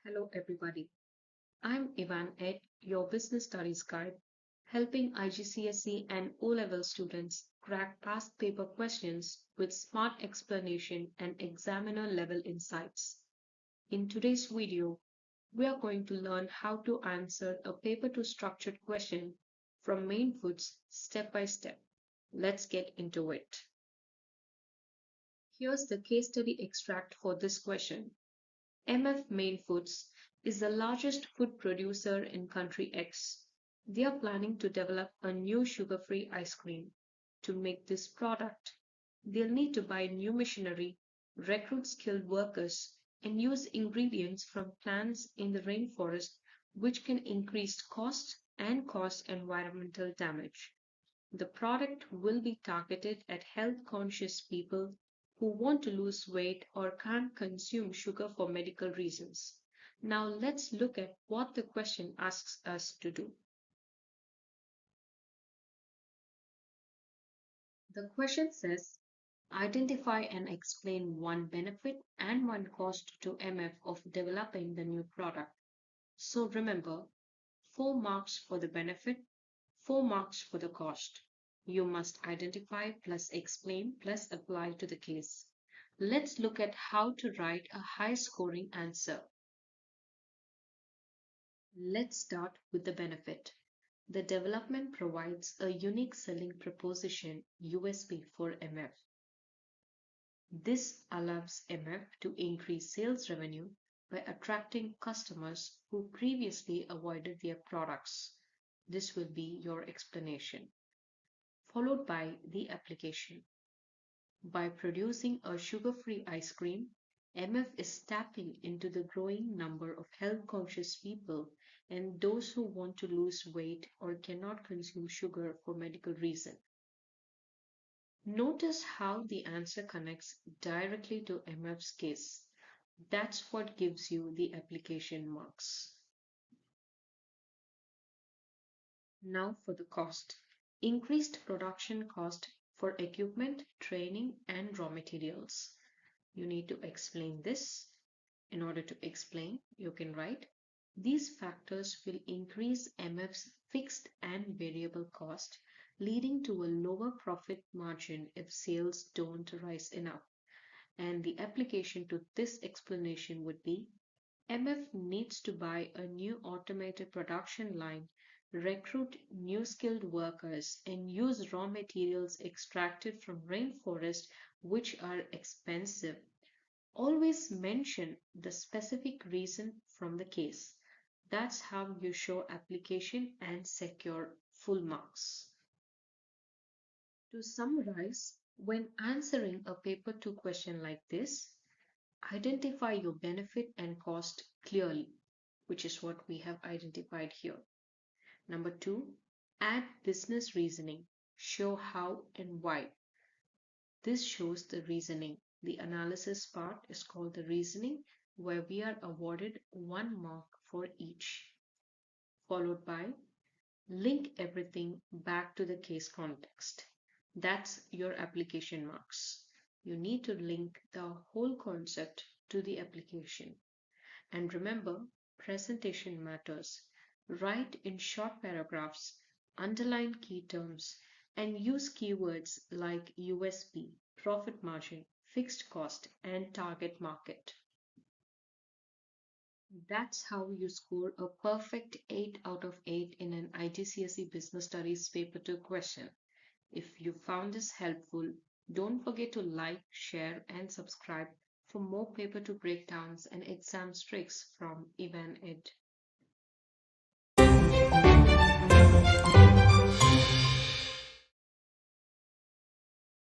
Hello, everybody. I'm Ivan Ed, your business studies guide, helping IGCSE and O Level students crack past paper questions with smart explanation and examiner level insights. In today's video, we are going to learn how to answer a paper to structured question from main foods step by step. Let's get into it. Here's the case study extract for this question. MF Main Foods is the largest food producer in country X. They are planning to develop a new sugar-free ice cream. To make this product, they'll need to buy new machinery, recruit skilled workers, and use ingredients from plants in the rainforest, which can increase cost and cause environmental damage. The product will be targeted at health-conscious people who want to lose weight or can't consume sugar for medical reasons. Now let's look at what the question asks us to do. The question says, identify and explain one benefit and one cost to MF of developing the new product. So remember, 4 marks for the benefit, 4 marks for the cost. You must identify plus explain plus apply to the case. Let's look at how to write a high scoring answer. Let's start with the benefit. The development provides a unique selling proposition USP for MF. This allows MF to increase sales revenue by attracting customers who previously avoided their products. This will be your explanation, followed by the application. By producing a sugar-free ice cream, MF is tapping into the growing number of health-conscious people and those who want to lose weight or cannot consume sugar for medical reasons. Notice how the answer connects directly to MF's case. That's what gives you the application marks. Now for the cost. Increased production cost for equipment, training, and raw materials. You need to explain this. In order to explain, you can write, these factors will increase MF's fixed and variable cost, leading to a lower profit margin if sales don't rise enough. And the application to this explanation would be, MF needs to buy a new automated production line, recruit new skilled workers, and use raw materials extracted from rainforest, which are expensive. Always mention the specific reason from the case. That's how you show application and secure full marks. To summarize, when answering a paper 2 question like this, identify your benefit and cost clearly, which is what we have identified here. Number 2, add business reasoning. Show how and why. This shows the reasoning. The analysis part is called the reasoning, where we are awarded 1 mark for each. Followed by link everything back to the case context. That's your application marks. You need to link the whole concept to the application. And remember, presentation matters. Write in short paragraphs, underline key terms, and use keywords like USP, profit margin, fixed cost, and target market. That's how you score a perfect 8 out of 8 in an IGCSE Business Studies Paper 2 question. If you found this helpful, don't forget to like, share, and subscribe for more Paper 2 breakdowns and exam tricks from Ivan Ed.